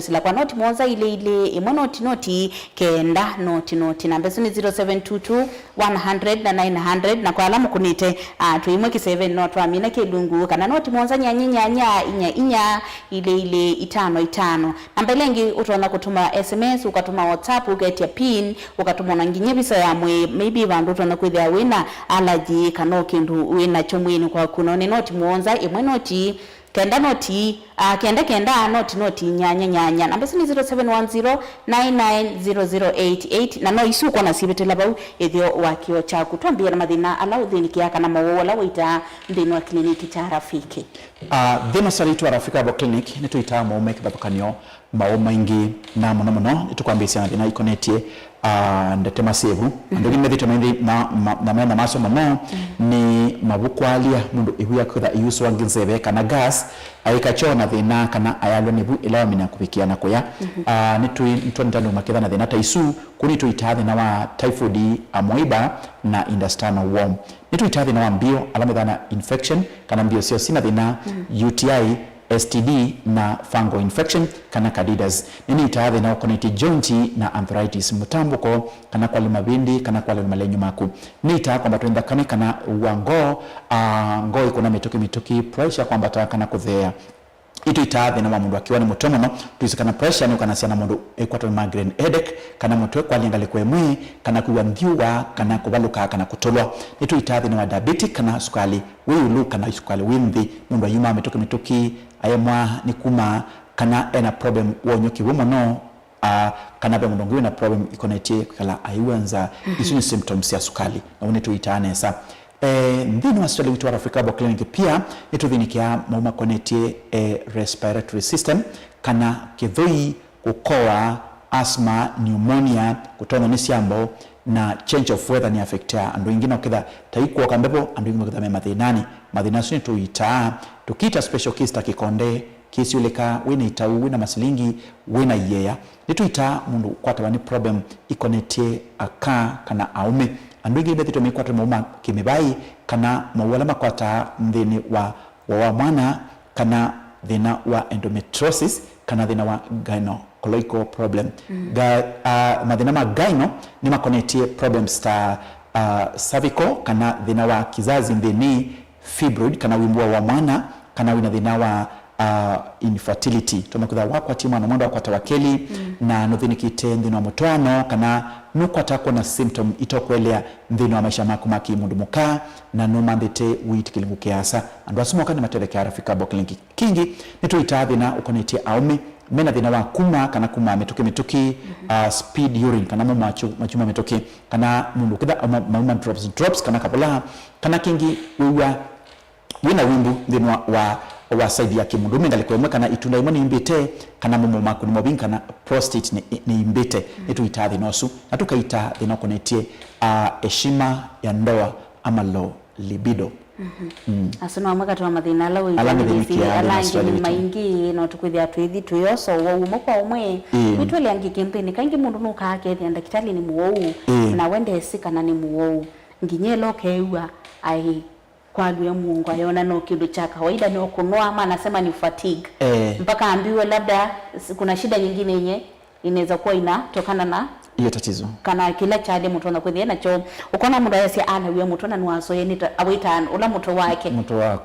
sila kwa noti mwanza ile imwe noti kenda noti namba ni 0722 100 na 900 na kwa alamu kunite tuimwe ki 7 noti amina kelungu kana noti mwanza nyanya inya ile 5 namba lengi utaona kutuma SMS ukatuma WhatsApp ugetia pin ukatuma na nginye bisa ya mwe maybe bandu utaona kwithia wina allergy kana kindu wina chomwini kwa kuno ni noti mwanza imwe noti kenda noti kenda noti nyanya namba ni 0710 990088 na no isuko na sibetela bau ethio wakio cha kutwambia na mathina ala uthinikia kana mawola wita ndini wa kliniki cha Rafiki thina salitu wa Rafiki Abo Clinic nituita maume kithabakanio mauma ingi na muno nitukwambia na thina ikonetie ndete masevu ndogi methito mendi na mena maso mamo ni mabukwalia mundu ihuya kutha iyusu wanginzebe kana gas aikachona thina kana ayalo nebu ila mina kupikia na kuya nitwendano maketha na thina taisu kuni tuitathi na wa typhoid amoeba na intestinal worm nituitathi na wa mbio alamethana infection kana mbio sio sina thina UTI STD na fungal infection kana candidas nini itaadhi na connected joint na arthritis mutambuko kana kwa limabindi kana kwa limalenyu maku ni ita kwamba tuenda kana uango ngo iko na mitoki pressure kwamba kana kuthea itu itaadhi na mundu akiwa ni mutomono tuisikana pressure ni ukanasiana mundu equatorial migraine headache kana mutwe kwa linga likwemwe kana kuwa mbiwa kana kubaluka kana kutolwa itu itaadhi na diabetic kana sukali wewe kana sukali wimbi mundu ayuma mitoki ayemwa nikuma kana ena problem wonyoki womono kana be mundu na problem ikonetie kala ayuanza isu symptoms ya sukali na unetu itaane sa ndino wasitali witu wa Rafiki Abo Clinic pia nituvinikia mauma konetie respiratory system kana kithoi kukoa asthma pneumonia kutonga nisiambo na change of weather ni affecta andu ingine okitha taikuwa kambepo andu ingine okitha mathina suni tuita tukita special case ta kikonde kesi uleka wina itau wina masilingi wina yea nituita mundu kwata ni problem ikonetie aka kana aume andu ingine betito mikwata mauma kimibai kana mawala makwata mthini wa mwana kana thina wa endometriosis kana thina wa gynecological problem mathina ma gyno ni makonetie problems ta cervical kana thina wa kizazi mthini fibroid kana wimbua wa mwana kana wina thina wa infertility tumekutha wakwa timu na mwendo wakwata wakeli na nuthini kite nthini wa mutwano kana nukwata kwa na symptom itokwelea nthini wa maisha maku maki mundu muka na numambete witi kilingu kiasa andu asumoka ni matelekea Rafiki Abo Clinic kingi nituitathi na ukonetie aume mena thina wa kuma kana kuma mituki speed urine kana machuma mituki kana mundu kitha mauma drops kana kapula kana kingi wina wimbu thina wa side ya kimundu menga likwemwe kana itunda imwe ni imbite kana mumo maku ni mobin kana prostate ni imbite nituitathi nosu na tukaita thina konetie heshima ya ndoa ama low libido asana mwaka wa mathina ala wiki alangi ni maingi no tukwithia twithi tuyoso wo moko omwe mitwele angi kempeni kangi mundu nuka akethi ndakitali ni muou na wende sikana ni muou nginyelo keua ai kwalwe Mungu ayona no kidu cha kawaida ni okunwa ama anasema ni fatigue mpaka ambiwe labda kuna shida nyingine yenye inaweza kuwa inatokana na hiyo tatizo kana kila chade mtu anakwenda nacho ukona mtu ayasi ana wiyo mtu ananwaso yeni awita ula mtu wake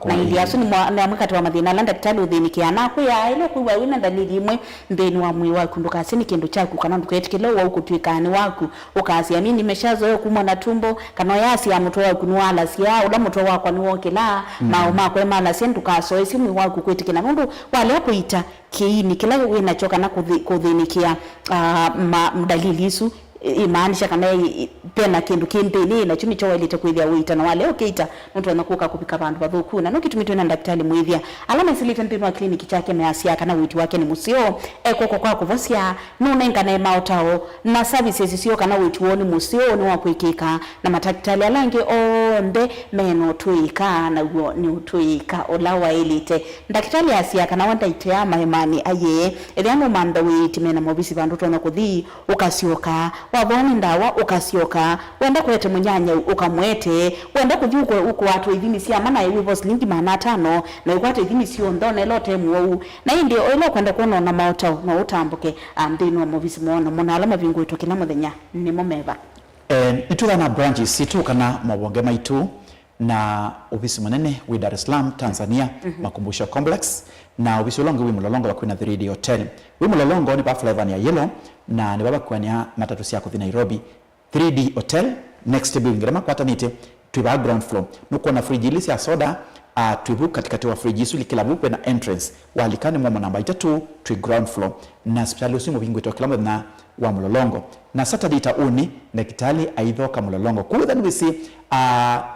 na ili asuni na mwakati wa mathina landa kitali uthinikia na kuya ile kuwa wina dalili imwe ndeni wa mwi waku nduka sini kindu chaku kana nduketikile wa ukutwikani waku ukasi amini nimeshazoea kumwa na tumbo kana yasi ya mtu waku ni wala sia ula mtu wako ni woke la mauma kwa mala sendu kaso isi mwi waku kwetikina mundu wale hapo ita kiini kila wina choka na kuthinikia mdalili isu imaanisha kama pena kindu kimpeni na chuni chowa ilite kwithia wita na wale okeita mtu anakuka kupika bandu bathuku na nukitu mitu na daktari mwithia alama silite mpino wa kliniki chake measia kana witi wake ni musio koko kwa kuvosia nuna inga na mautao na services sio kana witi woni musio ni wa kuikika na madaktari alange onde meno tuika na uo ni utuika olawa ilite daktari asia kana wanda itea mahemani aye eliano manda witi mena mobisi bandu tona kuthi ukasioka wavoni ndawa ukasioka wenda kulete munyanya ukamwete wenda kujuko uko watu idhini sia maana yewe silingi 500 na ikwate idhini sio ndone lote muo na hii ndio ile kwenda kuona na mauta na utambuke ndino movisi muona mona alama vingu itokina muthenya ni momeba itula na branches situ kana mabonge maitu na ofisi munene wi Dar es Salaam Tanzania Makumbusho Complex na ofisi ulongo wi Mulolongo wa Queen 3D Hotel wi Mulolongo ni ba flavor ya yellow na ni baba kwania matatu sia kuthi Nairobi 3D Hotel next building rama kwatanite tuiba ground floor nuko na fridge ilisi ya soda tuibu katikati wa fridge isu likila bupe na entrance walikane mwa namba 3 tu ground floor na hospitali usimu bingu itokila na wa Mulolongo na Saturday tauni na kitali aidho ka Mulolongo kuweza nubisi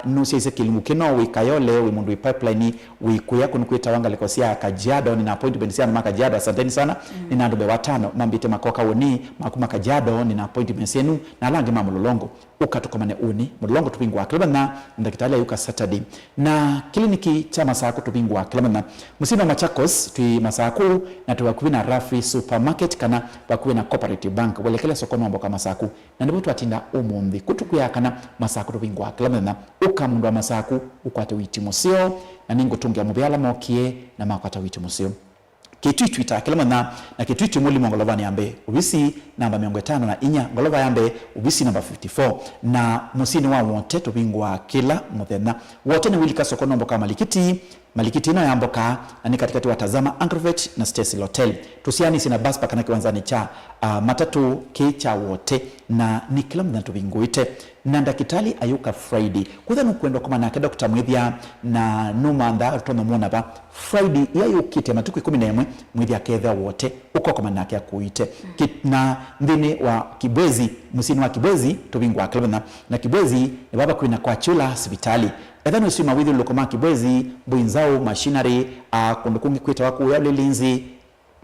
nusi ise kilingu kino wikayole wimundu pipeline wikuya kunukuita wanga likosia Kajiado nina appointment sia na Kajiado asanteni sana nina ndube watano mambite makoka woni makuma Kajiado nina appointment yenu na lange Mulolongo ukatukomane uni Mulolongo tupingwa kilabana na kitali ayuka Saturday na kliniki cha Masako tupingwa kilabana musina Machakos tui Masako na tuwakuwi na Rafi Supermarket kana wakuwi na Cooperative Bank walekele soko nombo ka Masako na ndipo twatinda umundi kutukuya kana Masako tupingwa kilabana ukamundu wa Masako ukwate witi musio na ningo tungia mubyala mokie na makwata witi musio kitu Twitter kilabana na kitu muli mongolovani ambe ubisi namba 5 na inya ngolova yambe ubisi namba 54 na musini wa wote tupingwa kila muthena wote ni wilika soko nombo ka Malikiti ina yamboka na katikati watazama Anchorage na Stacy Hotel tusiani sina bus pakana kiwanzani cha matatu kicha wote na ni kila mna tubinguite na ndakitali ayuka Friday kuthanu kwendo kama na Dr. Mwithia na numanda tono mona ba Friday yayukite matuku 11 Mwithia ketha wote uko kama na kia kuite na ndini wa Kibwezi musini wa Kibwezi tubingwa klubna na Kibwezi ni baba kuina kwa chula hospitali edhano sima withi lokoma Kibwezi buinzao machinery kundukungi kwita waku ya linzi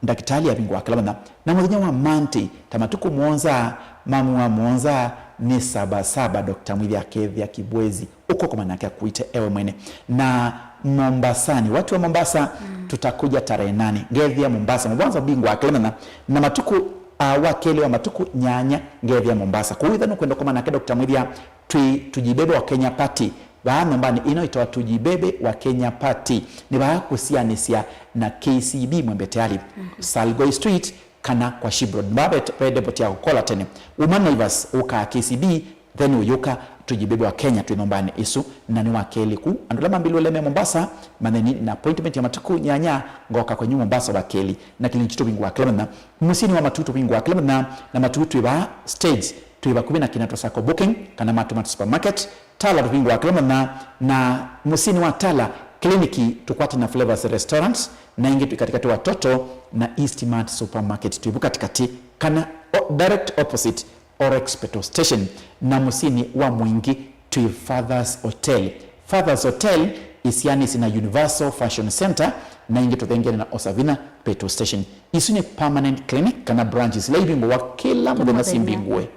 ndakitali ya bingwa klubna na muthenya wa Manti tamatuku muonza mamu wa muonza ni 77 Dr. Mwithia Kevya Kibwezi uko kwa manake kuite ewe mwene na Mombasani watu wa Mombasa tutakuja tarehe 8 Ngethia Mombasa mwanzo bingwa klubna na matuku wakele wa matuku nyanya Ngethia Mombasa kuithano kwenda kwa manake Dr. Mwithia tujibebe wa Kenya Party baana mbani inoitwa tujibebe wa Kenya Party ni baa kusianisia na KCB Mwembeteali Salgoi Street kana kwa Shibroad baba depot ya kola tene Naivas uka KCB then uyuka tujibebe wa Kenya tuinombani isu na ni wakeli ku andolama mbili uleme Mombasa maneni na appointment ya matuku nyanya ngoka kwa Mombasa wakeli na kilinchito bingu wa Clemena musini wa matutu bingu wa Clemena na matutu iba stage tuiba kubina kinato sako booking kana Matu Supermarket Tala bingu wa Clemena na musini wa Tala kliniki tukwati na Flavors Restaurants na ingi katikati watoto na Eastmart Supermarket tuibu katikati kana direct opposite Orex Petrol Station na musini wa Mwingi to Fathers Hotel. Fathers Hotel isiani sina Universal Fashion Center na ingi tuthengene na Osavina Petrol Station. Isuni permanent clinic kana branches laibingo wa kila mudena simbingwe.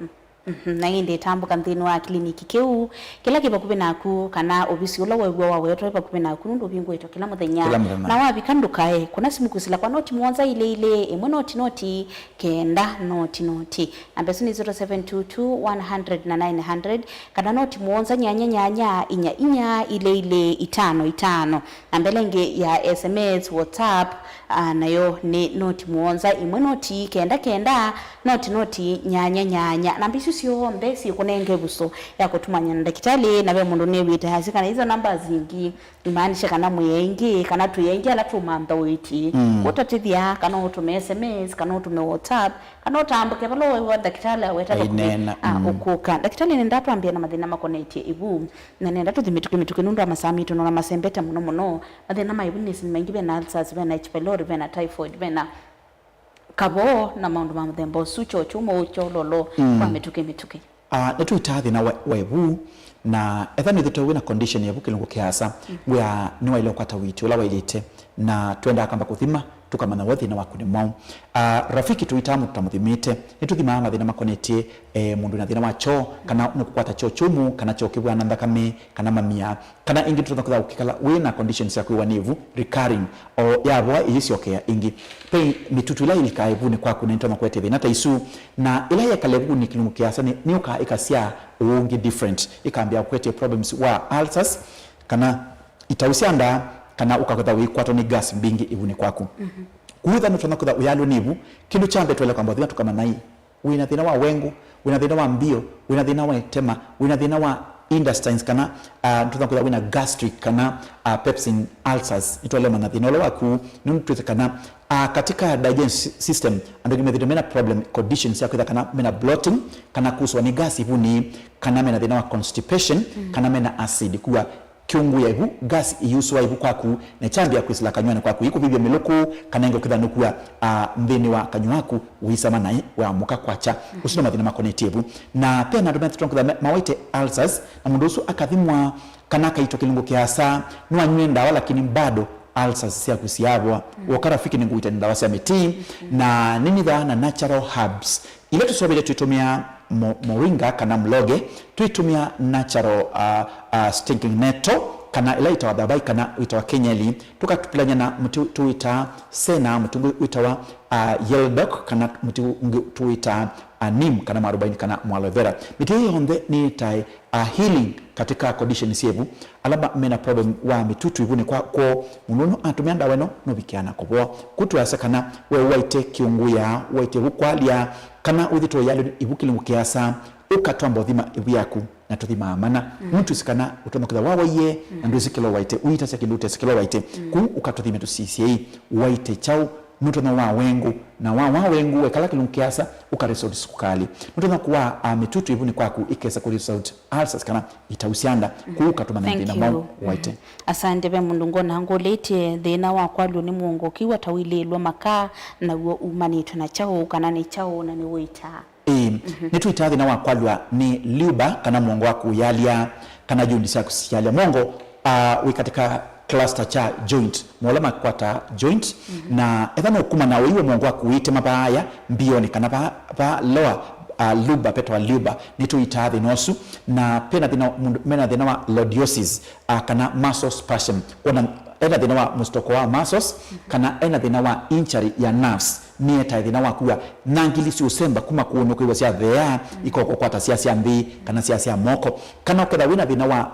Na inde tambuka nthini wa kliniki kiu kila kiba kubinaku kana obisi ulo wewe wa wewe pa kubinaku ndo bingu eto kila muthenya na wabi kandukae kuna simu kusila kwa noti mwanza ile emwe noti kenda noti ambeso ni 0722 100 na 900 kana noti mwanza nyanya inya ile 5 ambelenge ya SMS WhatsApp nayo ni noti mwanza imwe noti kenda noti nyanya na mbisi sio mbesi kunenge buso ya kutumanya ndakitali na be mundu ne bita hasika na hizo namba zingi imaanisha kana muyengi kana tuyengi ala tumamba witi utatithia kana utume SMS kana utume WhatsApp kana utambuke balo wewe ndakitali aweta ukuka ndakitali nenda tuambia na mathina makoneti ibu na nenda tuthimituke nundu amasami tunona masembeta muno mathina maibu ni sinmengibe na ulcers be na H pylori be na typhoid be na kabo na maundu mamuthembo sucho chumo chololo kwa mituke netu itathi na webu na ethani thito wina condition ya bukilungu kiasa wea niwa ile kwata witi ula wailite na twenda akamba kuthima tukamana wathi na waku ni mwao rafiki tuitamu tutamuthimite nituthima mathina makonetie mundu na thina wa choo kana nukukwata choo chumu kana choo kibwana thakame kana mamia kana ingi tuthakutha ukikala wina conditions ya kuiwanivu recurring o yabwa iisiokea ingi pe mitutu ila ilikaivu ni kwaku nento makwete thina ta isu na ila ya kalevu ni kilungu kiasa ni uka ikasia ungi different ikambia kwete problems wa ulcers kana itausianda kana ukakotha wikwato ni gas mbingi ivuni kwaku kuitha nutona kutha uyalu nivu kindu chambe twele kwamba thina tukama nai wina thina wa wengu wina thina wa mbio wina thina wa tema wina thina wa intestines kana nutona kutha wina gastric kana pepsin ulcers itwele mana thina lo waku nuntu kana katika digestion system ando gime mena problem conditions ya kana mena bloating kana kuswa ni gas ivuni kana mena thina wa constipation kana mena acid kuwa kiungu ya ibu gas iyuswa ibu kwaku na chambi ya kwisila kanywani kwaku iko vivyo miluku kanengo kitha nukua mdhini wa kanywaku uhisama na wa muka kwacha usino mathina makonetivu na pia na dometi tunkutha mawaite ulcers na mundusu akathimwa kanaka ito kilungu kiasa nuwa nyue ndawa lakini bado ulcers siya kusiabwa wakara fiki ningu ita ndawa siya miti na nini dha na natural herbs ile tusobile tuitumia moringa kana mloge tuitumia natural stinking nettle kana ila itawa dhabai kana itawa kenyeli tukatupilanya na mtu tuita sena mtu itawa yellow kana mtu tuita neem kana marubaini kana aloe vera miti hii honde ni itai healing katika condition sievu alaba mena problem wa mitutu ivuni kwa munono atumia ndawa no bikiana kobo kutu asakana we waite kiunguya waite hukwalia kana uthito yalo ibukilingu kiasa ukatwamba thima ibiaku na tuthima amana mtu sikana utoma kutha wawaye na ndio sikilo waite uita sekilute sikilo waite ku ukatuthima tu CCA waite chao mtu na wa wengu na wa wengu wekala kilungu kiasa ukaresort sukali mtu na kuwa mitutu ivuni kwaku ikesa ku resort ulcers kana itausianda ku ukatuma na ndina mao waite asante be mundu ngona ngolete thina wa kwalu ni muongo kiwa tawilelwa maka na wo umanito na chao kana ni chao na ni wita nitu itathi na wakwalwa ni liuba kana mwongo waku yalia kana jundisa kusialia mwongo wikatika cluster cha joint mwolama kwata joint na ethano kuma na wiwe mwongo waku wite mabaya mbioni kana ba lower luba petwa luba nitu itathi nosu na pena mena thina wa lordiosis kana muscle spasm ona ena thina wa mustoko wa muscles kana ena thina wa injury ya nerves ni eta thina wa kuwa nangilisi usemba kuma kuono kwa sia thea iko kwata sia mbi kana sia moko kana uketha wina thina wa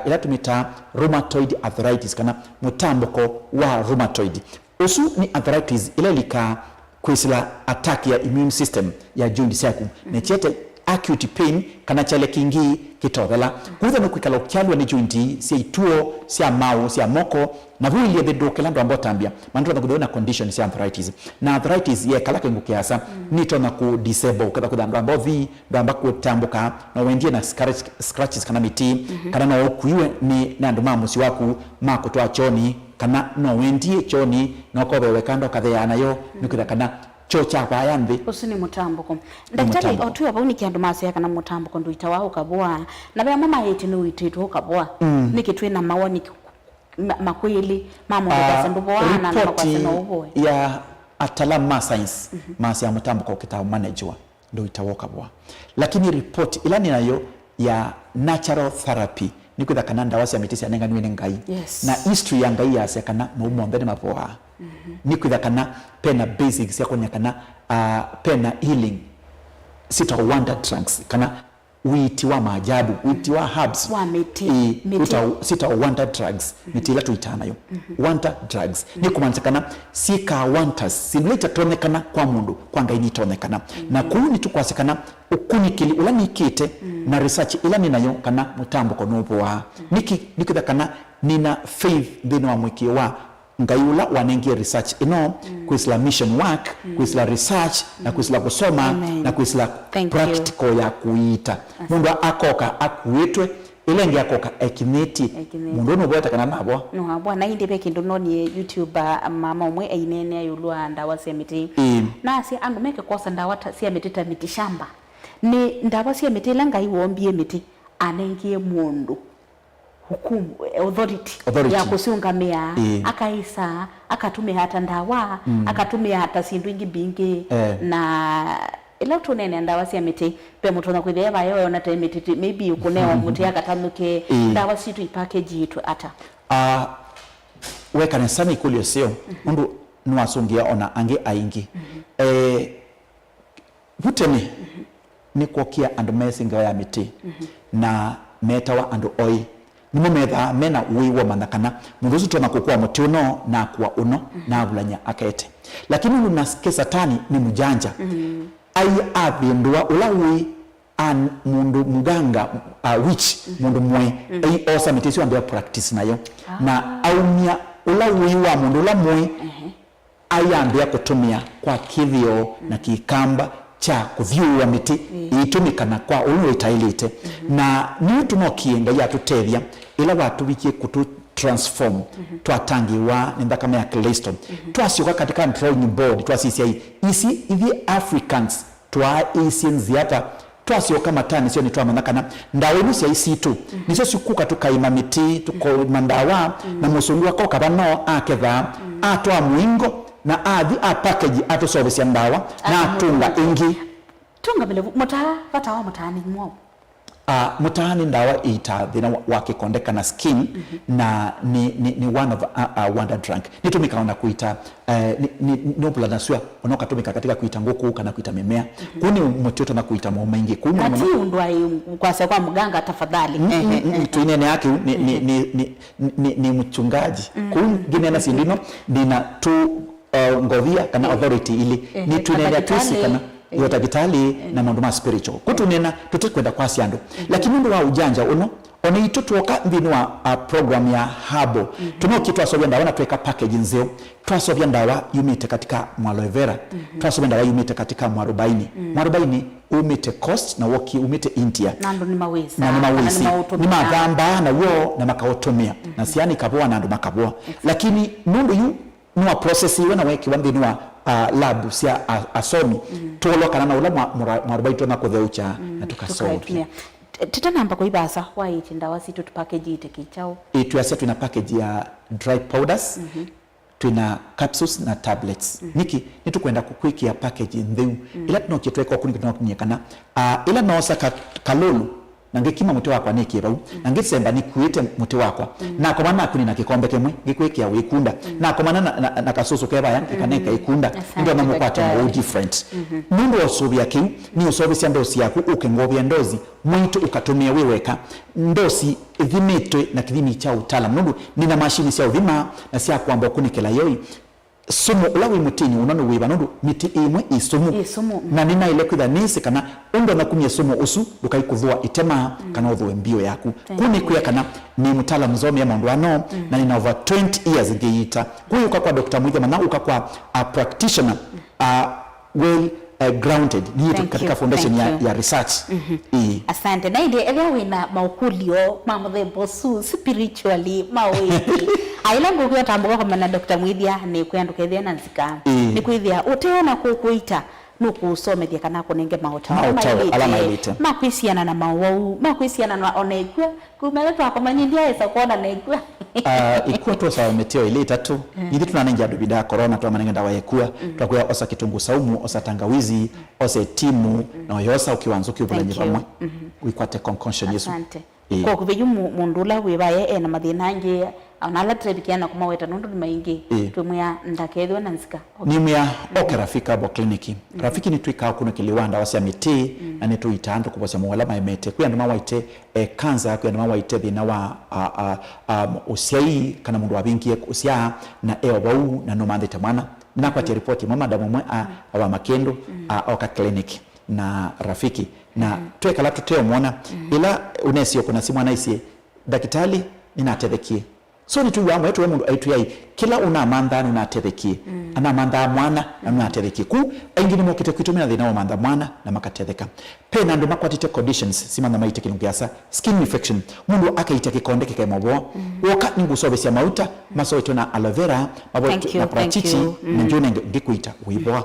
ila tumita rheumatoid arthritis kana mutamboko wa rheumatoid usu ni arthritis ile lika kwisila attack ya immune system ya joint yaku ne chete acute pain kana chale kingi kitothela kutha no kwikala kyalwa ni joint sia ituo sia mau sia moko na vile the dokelando ambapo tambia manto na kuona condition sia arthritis na arthritis ye kala kingu kiasa ni tona ku disable kada kudanda ambapo vi ndamba kutambuka na wendie na scratches kana miti kana na kuiwe ni na ndo mamusi waku makutoa choni kana no wendie choni na kobewe kando kadhe anayo nikira kana chocha bayambe usini mutambuko daktari otu yaba unikiandu mase kana mutambuko ndo itawaho kabwa na bya mama yete no ititu kabwa nikitwe na mawoni makwili mama ndasa nduboana na makwase no uboe ya atalama science mase ya mutambuko kita managewa ndo itawo kabwa lakini report ilani nayo ya natural therapy nikuda kana ndawa cia mitisi anenga niwe ngai na history ya ngai ya sekana maumo mbele mapoa nikuda kana pena basics ya konya kana pena healing sita wonder drugs kana witi wa maajabu witi wa herbs wa miti sita wonder drugs miti la tuitana yo wonder drugs ni kumanzikana sika wonders simulate tonekana kwa mundu kwa ngai ni tonekana na kuni tukwasikana ukunikili ulani kite na research ilani nayo kana mutambuko nopo wa nikida kana nina faith dino wa mwiki wa ngayula wanengie research ino kuisla mission work kuisla research na kuisla kusoma na kuisla practical ya kuita mundu akoka akuitwe ilenge akoka ekineti mundu no bweta kana nabo no abwa na inde be kindu no ni YouTube mama omwe ainene ayulwa ndawa cia miti na si angu meke kosa ndawa cia miti ta miti shamba ni ndawa cia miti langa iwombie miti anengie mundu hukumu authority ya kusiungamia akaisa akatumia hata ndawa akatumia hata sindu ingi bingi na ila tunene ndawa cia miti pe mutu na kwitheba yo na miti maybe ukunewa muti akatanuke ndawa citu ipackage itu ata we kanisani kulio sio undu nwasungia ona ange aingi buteni ni kokia and mesinga ya miti na metawa and oi nimo metha mena wiwa manakana mundu tuna kukua muti uno na kwa uno na bulanya akete lakini unasikia satani ni mjanja ai abindwa ulawi an mundu muganga which mundu mwe ai osa mitisi ndio practice nayo na aumia ulawi wa mundu la mwe ai ambia kutumia kwa kivyo na kikamba cha kuthiua miti itumikana kwa ulu itailite na ni tunokienga ya tutethia ila watu bikie kutu transform twatangiwa nindakama ya Clayton twasioka katika drawing board twasisia isi hivi Africans twa isienzi hata twasioka matani sio ni twamanakana ndawe ni cia isi tu nicio sikuka tukaima miti tuko mandawa na musungu wako kabano aketha atwa mwingo na athi a package ato service ndawa na tunga ingi tunga bele mutata wa mutani mwo mutani ndawa ita thina wake kondeka na skin na ni one of wonder drunk nitumika ona kuita no blood swa onoka tumika katika kuita nguku kana kuita mimea kuni mutioto na kuita mwa maingi kuni ati undwa kwa sababu kwa mganga tafadhali tuinene yake ni mchungaji kuni na sindino nina tu ngovia kana authority ili ni tuinene tusi kana yota vitali na mambo spiritual kutunena tutakwenda kwa siando lakini ndo wa ujanja uno ona itutuoka mbinu wa program ya habo tunokitwa sobya ndawa tuweka package nzio twasobya ndawa yumite katika aloe vera twasobya ndawa yumite katika mwarobaini umite cost na woki umite India nando ni mawezi ni madhamba na wo na makaotomia na siani kabwa na ndo makabwa lakini mundu yu nwa process iwe na weki wambinu wa lab sia asomi tuolokana na ula mwarobaito na kutheucha na tukasomi titanamba kuibasa waiti ndawa situ package ite kichao tuasia tuna package ya dry powders tuna capsules na tablets niki nitukwenda kukwikia package ndeu ila tunokitweka kuni tunoknyekana ila nosa kalulu nangekima muti wakwa nikirau nangisemba nikuite muti wakwa na komana kuni na kikombe kemwe ngikwekia wikunda na komana na kasusu kebaya kaneka ikunda ndio namupata no different mundu osubya kiu ni usobya ndosi yaku ukengobya ndozi mwitu ukatumia weweka ndosi thimitwe na kithimi cha utaalamu mundu nina mashini cia uthima na cia kwamba kunikela yoi sumu ulawi mutini unono wiba nundu miti imwe isumu na nina ile kwitha nisi kana undo na kumye sumu usu dukaikuthua itema kana uthue mbio yaku kuni kuya kana ni mutaalamu zomi ya maundu ano na nina over 20 years ngeita kuyu kwa Dr. Mwithema na uka kwa a practitioner well grounded ni katika foundation ya research asante na ide elia wina maukulio mamuthembo su spiritually mawiki aila nguyo tambuka kwa mana Dr. Mwithia ni kuyandukethia na nzika ni kwithia uteona kukuita nukusomethia kana kunenge alama ilite makwisiana na mawau makwisiana na onegwa kumeletwa akomanyidia esa kuona negwa ikuwa tu sawa meteo ile tatu ili tunanenja dubida corona tu amanenge ndawa yekua twakuya osa kitungu saumu osa tangawizi osa timu na yosa ukiwanza ukibulanye pamwe wikwate concoction yesu asante kwa kuveju mundula webaye na mathina ngi onala trebikiana kuma weta nundu ni maingi tumya ndakethwa na nzika ni mya rafika bo kliniki rafiki ni twika kuno kiliwanda wasia miti na ni tuitando kubosia mwala maimete kuya ndama waite kanza kuya ndama waite thina wa usiai kana mundu wabingie usia na bau na no mandete mwana na kwa report mama damu mwe wa makendo oka kliniki na rafiki na tweka la tuteo muona ila unesio kuna simu anaisi daktari ninatethekie so ni tu wangu wetu mundu aitu yai kila una mantha na tetheki ana mantha mwana na tetheki ku engine mo kite kwitumira thina wa mantha mwana na makatetheka pe na ndo makwatite conditions simana maite kinungiasa skin infection mundu akaita kikonde kikaimabo woka ningusobesia mauta masoito na aloe vera maboto na prachichi njone ngikuita wiboa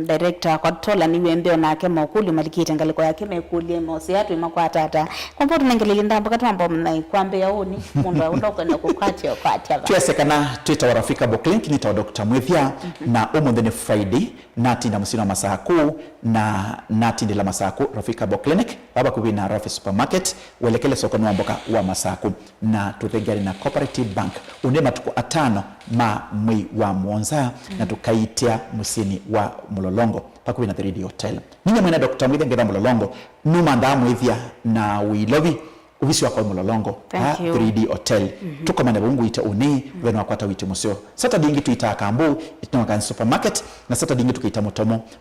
director kwa tola ni wembe onake mokuli malikite ngaliko yake mekulie mose yatu imakwatata kwambo tunengelele ndambo katwambo mnaikwambe yaoni mundu aondoka kukwatio kwatya tuesekana Twitter wa Rafika Boclinic ni tawa Dr. Mwithia na umuthi ni Friday nati na musino masaku na nati ndila masaku Rafika Boclinic baba kubi na Rafi Supermarket welekele soko ni wamboka wa masaku na tuthegari na Cooperative Bank unde matuku atano ma mwi wa Mwanza na tukaitia musini wa Mulolongo pakubi na 3D Hotel ninye mwena Dr. Mwithia ngeda Mulolongo numa nda Mwithia na wilovi ubisi wako Mulolongo 3D Hotel tuko mane bungu ita uni veno wakwata witi musio Saturday ingi tuita Kambu itino kan supermarket na Saturday ingi tukaita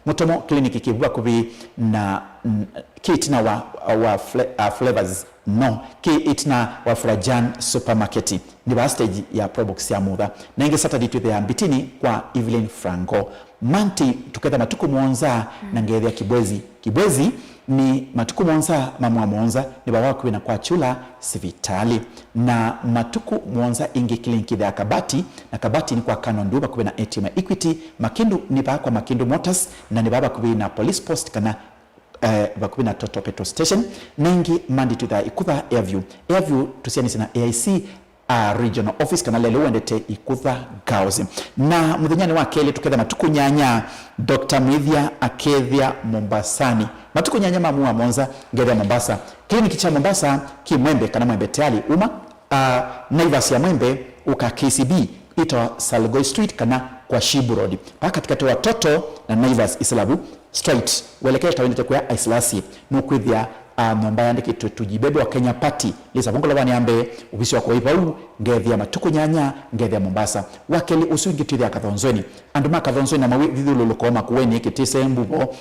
Mutomo clinic kibuwa kubi na kiitina wa flavors no kiitina wa Frajan supermarket ni ba stage ya Probox ya mudha na ingi Saturday tuite ya Mbitini kwa Evelyn Franco manti tuketa matuku Mwanza na ngedhia Kibwezi ni matuku Mwanza mamwa Mwanza ni baba kuwe na kwa chula sivitali na matuku Mwanza ingi kliniki ya Kabati na Kabati ni kwa Kanonduba kuwe na ATM Equity Makindu ni baba kwa Makindu Motors na ni baba kuwe na Police Post kana bakubi na Toto Petrol Station nengi mandi to the Ikutha Airview tusiani sana AIC regional office kana lelo wendete Ikutha Girls na muthenyani wa kele tuketha matuku nyanya Dr. Mwithia akethia Mombasani matuku nyanya mamua Mwanza ngethia Mombasa kliniki cha Mombasa kimwembe kana mwembe tayari Naivas ya mwembe uka KCB ito Salgoi Street kana kwa Shibu Road paka katikati watoto na Naivas Islabu straight welekea tawende kwa Islasi nukwithia nomba yandike tujibebe wa Kenya Party lisa bongo labani ambe ubisi wako hivyo ngethia matuku nyanya ngethia Mombasa wakeli usuingi tithia Kathonzweni anduma Kathonzweni na mawithulu lokoma kuweni kitise mbubo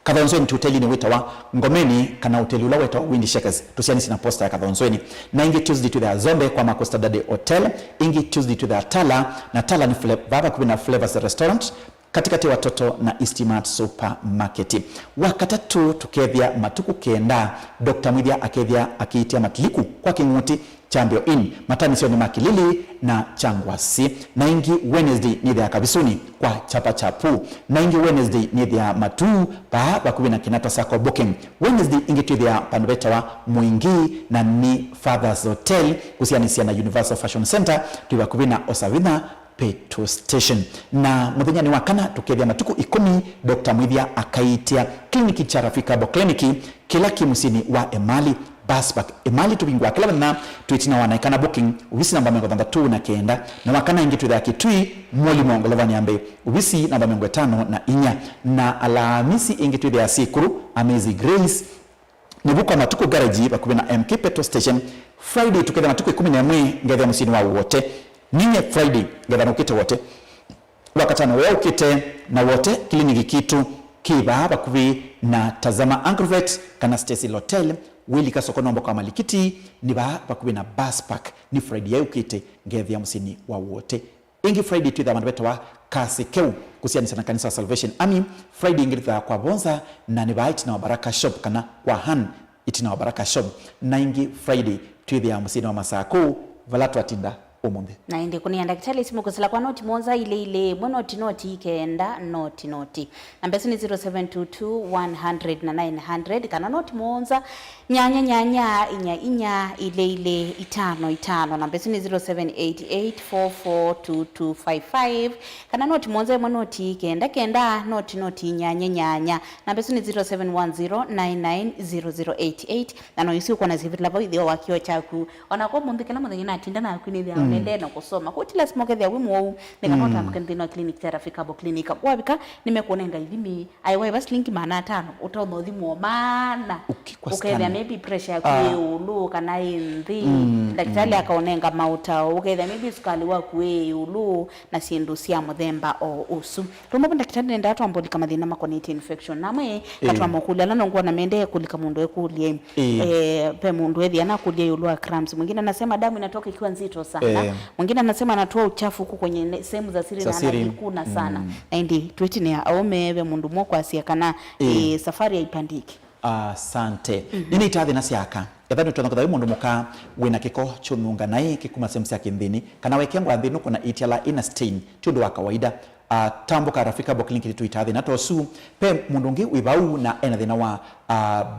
Kathonzweni tuteli ni wita wa Ngomeni kana hoteli ula wita wa Windy Shakers tusiani sina posta ya Kathonzweni na ingi Tuesday to the Zombe kwa Makosta Dade Hotel ingi Tuesday to the Tala na Tala ni baba kubina Flavors Restaurant katikati watoto na Eastmart Supermarket wakatatu tukethia matuku kenda Dr. Mwithia akethia akiitia matiliku kwa Kinguti Chambio Inn matani sio ni Makilili na Changwasi na ingi Wednesday ni ya Kabisuni kwa Chapa Chapu na ingi Wednesday ni ya Matu baba kubi na Kinata Sako Booking Wednesday ingi tu ya Panubeta wa Mwingi na ni Fathers Hotel kusianisia na Universal Fashion Center tuwa kubi na Osavina Petrol Station na muthenya ni wakana tukethia matuku 10 Dr. Mwithia akaitia kliniki cha Rafika Boclinic kila kimusini wa Emali Basback Emali tubingwa kila na tuitina wanaikana booking ubisi namba 32 na kenda na wakana ingi tu ya Kitui Moli Mongo lavani ambe ubisi namba 5 na inya na Alhamisi ingi tu ya Sikuru Amazing Grace nibuka matuku garage bakubi na MK Petrol Station Friday tukethia matuku 11 ngethia musini wa wote ninye Friday ngethia ukite wote wakatano wewe ukite na wote kliniki kitu kiba bakubi na Tazama Angrovet kana Stacy Hotel Willy Kasoko nombo kwa Malikiti ni bakubi na Baspack ni Friday ya ukite ngethia musini wa wote ingi Friday tu da manbeta wa Kasekeu kusiani sana kanisa Salvation Army Friday ingirita kwa Bonza na ni baiti na Baraka Shop kana kwa Han itina Baraka Shop na ingi Friday tu da musini wa masako valatu atinda omonde na inde kunianda kitali simu kusala kwa noti Mwanza ile noti kenda noti namba ni 0722 100 na 900 kana noti Mwanza nyanya inya ile 5 namba ni 0788442255 kana noti Mwanza noti kenda noti nyanya namba ni 0710990088 na no yusi uko na zivitla video wakio chaku onako mundu kila mundu atinda na kunithia nende na kusoma kuti la smoke thia wimu nikamota mkendino clinic cha Rafika Boclinic wabika nimekuonenga ilimi aiwa bas link mana 5 utaona thimu mana ukethia maybe pressure yako ulu kana indi daktari akaonenga mauta ukethia maybe sukali wako ulu na sindu cia muthemba o usu rumbo daktari nenda atu ambolika mathina makonete infection namwe katwa mokula na ngwa na mende kulika mundu ekulie pe mundu ethia na kulia ulu cramps mwingine anasema damu inatoka ikiwa nzito sana Mwingine anasema anatoa uchafu huko kwenye sehemu za siri na anajikuna sana. Na ndi tweet ni aume ve mundu moko asiakana safari haipandiki. Asante. Nini itathi na siaka? Yathani tunakoda mundu muka wina kiko chununga nai kikuma semsia kinthini kana wekengwa nthini kuna itiala ina stain tundu wa kawaida. Tambuka Africa Boclinic tuitathi na tosu pe mundungi wibau na ena thina wa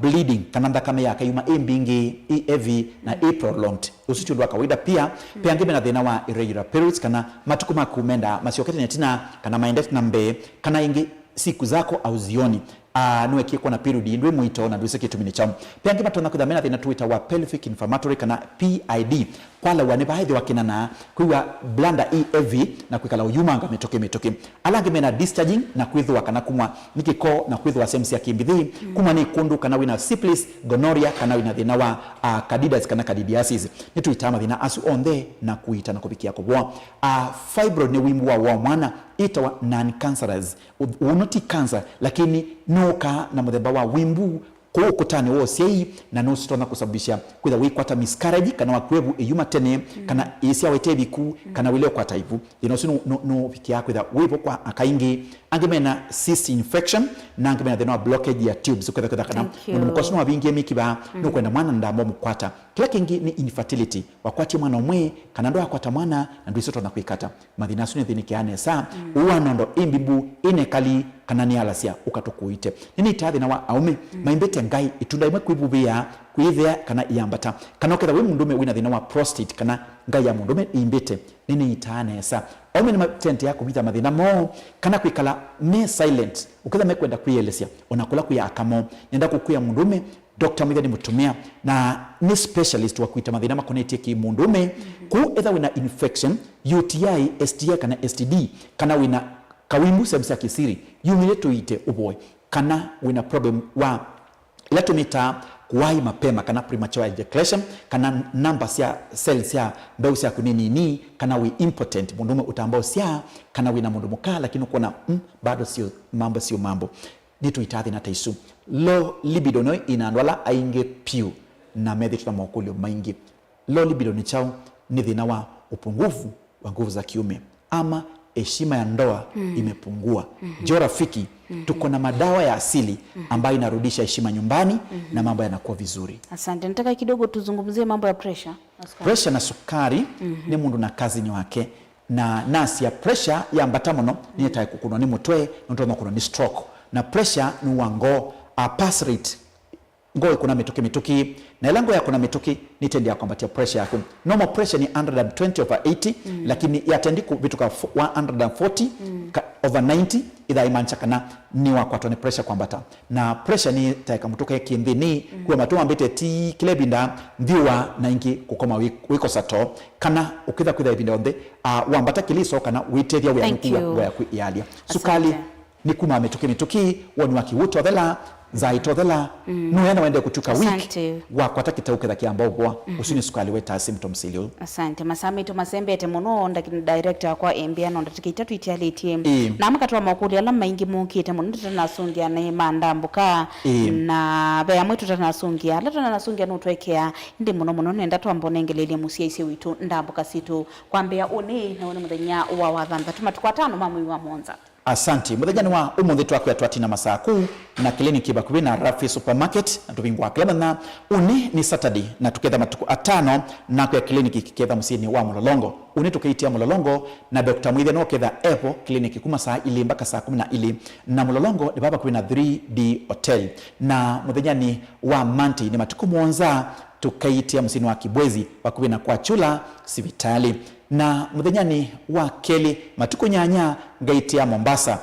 bleeding kana thakame yake yuma imbingi heavy na prolonged usitu wa kawaida pia ngibe na thina wa irregular periods kana matuku makumenda masiokete netina kana maendete na mbe kana ingi siku zako au zioni niwe kiko na period ndwe muito na ndwise kitu minichamu pia ngiba tona kudhamena thina tuita wa pelvic inflammatory kana PID kwala wane baadhi wakina na kuwa blanda EAV na kwikala uyumanga metoke alange mena discharging na kwithwa kana kumwa nikiko na kwithwa semsi ya kimbithi kuma ni kundu kana wina syphilis gonorrhea kana wina thina wa candidiasis kana candidiasis nitu itama thina asu onthe na kuita na kubikia kubwa fibroid ni wimbu wa mwana itawa non-cancerous unoti cancer lakini noka na muthemba wa wimbu kutane wose na no sitona kusababisha kwitha wikwata miscarriage kana wakwebu eyuma tene kana isia wetebiku kana wile kwata ivu sino no bikia kwitha wipo kwa akaingi angemena cyst infection na angemena the no blockage ya tubes kwitha kana mukoso no bingi mikiba no kwenda mwana ndambo mukwata kila kingi ni infertility wakwati mwana omwe kana ndo akwata mwana na ndo isotona kwikata mathina sune thini kiane sa uwanondo imbibu inekali kana ni alasia ukatukuite nini itathi na wa aume maimbete ngai itunda imwe kwibubia kwithia kana iambata kana oketha we mundume wina thina wa prostate kana ngai ya mundume imbete nini itane sa aume ni matente yako bita mathina mo kana kwikala me silent uketha mekwenda kwielesia onakula kuya akamo nenda kukuya mundume Dr. Mwithani mutumia na ni specialist wa kuita mathina makonetie ki mundume ku etha wina infection UTI STI kana STD kana wina kawimbu semsa kisiri yumile tuite uboy kana wina problem wa letumita kuwai mapema kana premature ejaculation kana number sia cells ya mbeu sia kunini kana we impotent mundume utambao sia kana wina mundumu kala lakini kuna bado sio mambo nitu itathi na taisu low libido no inandwala ainge piu na methi tunamokulio maingi low libido ni chao ni thina wa upungufu wa nguvu za kiume ama heshima ya ndoa imepungua. Jo rafiki tuko na madawa ya asili ambayo inarudisha heshima nyumbani na mambo yanakuwa vizuri. Asante. Nataka kidogo tuzungumzie mambo ya pressure. Pressure na sukari ni mundu na kazi wake na nasi ya pressure ya mbatamono ni tayi kukunwa ni mutwe ntono kuno ni stroke na pressure ni wango pass rate ngo kuna mituki na ilango yako na mituki nitendi ya kwambatia pressure yako. Normal pressure ni 120/80 lakini yatendiku vitu ka 140/90 idha imancha kana ni wakwato ni pressure kwambata na pressure ni taika mutuka kinthini kwa matuma mbete ti kilebinda mbiwa na ingi kukoma wiko sato kana ukitha kwitha ibinda onde wambata kiliso kana witethia we anukuwa yalia sukali ni kuma mituki woni wakiwuto thela zaitothela nuenda wende kuchuka wiki wakwata kitauketha kiambogwa usini sukali weta symptoms ilio. Asante. Masamito masembete muno ndakini director kwa embiano ndatikitatu itialiti na makatwa makuli ala maingi mukite muno tanasungia na mandambuka na baya mwetu tanasungia ala tanasungia nutwekea ndi muno nenda twambonengelele musia ise witu ndambuka situ kwambia one na one muthenya wa wathantha tumatukatano mamwe wa Monza. Asante. Muthenya wa umuthi twaku ya twatina masaa kuu na kliniki bakubi na Rafi Supermarket na tubingwa klema na uni ni Saturday na tuketha matuku atano na kwa kliniki kiketha musini wa Mulolongo uni tukaitia Mulolongo na Dr. Mwithani oketha epo kliniki kuma saa ili mpaka saa 12 na Mulolongo ni baba kubi na 3D Hotel na muthenya ni wa Manti ni matuku muonza tukaitia musini wa Kibwezi bakubi na kwa Chula Sivitali na muthenyani wa Keli matuko nyanya ngaitia Mombasa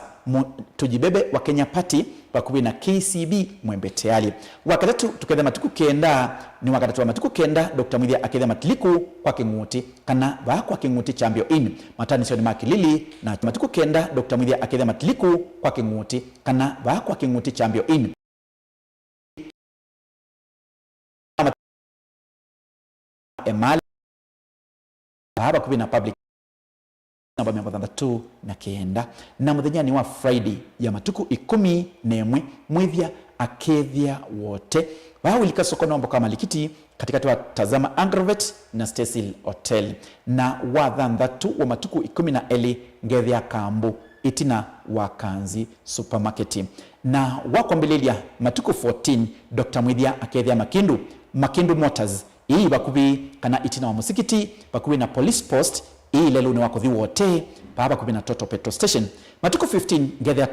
tujibebe wa Kenya Party bakubi na KCB Mwembeteali wakatatu tuketha matuku kenda ni wakatatu wa matuku kenda Dr. Mwithia aketha matiliku kwa Kinguti kana ba kwa Kinguti Champion in matani sio ni makilili na matuku kenda Dr. Mwithia aketha matiliku kwa Kinguti kana ba kwa Kinguti Champion in emali haba kubi na public namba 69 na muthenya wa Friday ya matuku 11 mwithia akethia wote wawilika soko nombo kama likiti katikati wa Tazama Agrovet na Cecil Hotel na wathanthatu wa matuku 12 ngethia kambu itina wakanzi supermarket na wakwambililia matuku 14 Dr. Mwithia akethia Makindu Motors ii bakubi kana itina wa musikiti bakubi na police post ii lelo ni wakuthi wote baba kubi na Total Petrol Station matuku 15 ngethia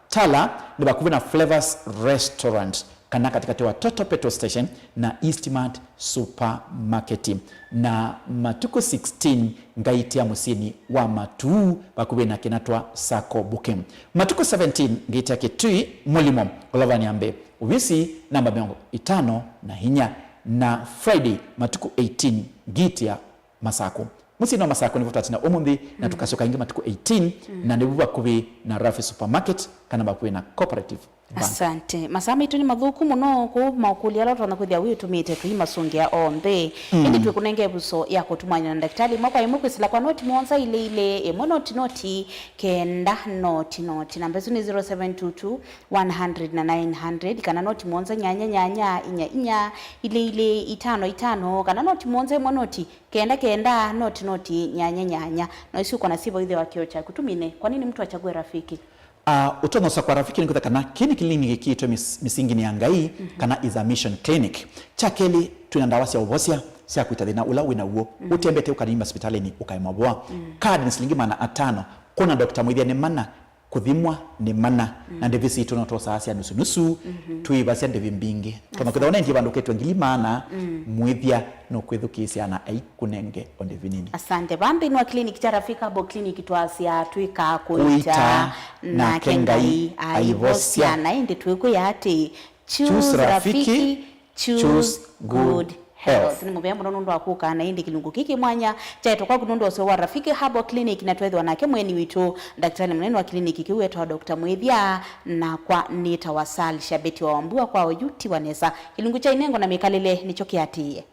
Tala ni bakubi na Flavors Restaurant kana katikati wa Total Petrol Station na Eastmart Supermarket na matuku 16 ngaitia musini wa matu bakubi na kinatwa Sako Booking matuku 17 ngaitia Kitui Mulimo Golovani Ambe ubisi namba 5 na hinya na Friday matuku 18 gitia Masako musino Masako nivuta tina umundi na tukasoka ingi matuku 18 na ndibuwa kubi na Rafi Supermarket kana bakubi na Cooperative Bank. Asante masama itu ni mathuku muno ku maukulia loto na kuthia witumite tuimasungia onthe indi twikunenge buso ya kutumanya na daktari mwaka imu kwisila kwa noti mwonza ile emo noti kenda noti namba ni 0722 100 na 900 kana noti mwonza nyanya inya ile 5 kana noti mwonza emo noti kenda noti nyanya na isi uko na sibo ithe wakiocha kutumine. Kwa nini mtu achague Rafiki? Utonosa kwa Rafiki nikuta kana kini kliniki kiitwa misingi ni angai kana is a mission clinic chakeli tunandawa cia ubosia cia kuita thina ula wina uo utembete ukanima hospitalini ukaimabwa card ni shilingi 500 kuna Dr. Mwithia ni mana kuthimwa ni mana na ndevisi tunotosa asia nusu tuibasia ndevi mbingi kama kuthaona ndi bandu ketwe ngili mana Mwithia no kwithukisia na aikunenge ondevinini. Asante bambi nwa clinic cha Rafiki Herbal Clinic twasia twika kuita na kengai aivosia na indi twikuya ati choose Rafiki choose good health. Ni mubea muno ndo akuka na indi kilungu kiki mwanya chaito kwa kunundo oso wa Rafiki Herbal Clinic na twethwa nake mweni witu daktari mnene wa kliniki kiwetwa Dr. Mwithia na kwa nita wasali shabeti wa Wambua kwa ojuti wanesa kilungu cha inengo na mikalile nicho kiatie.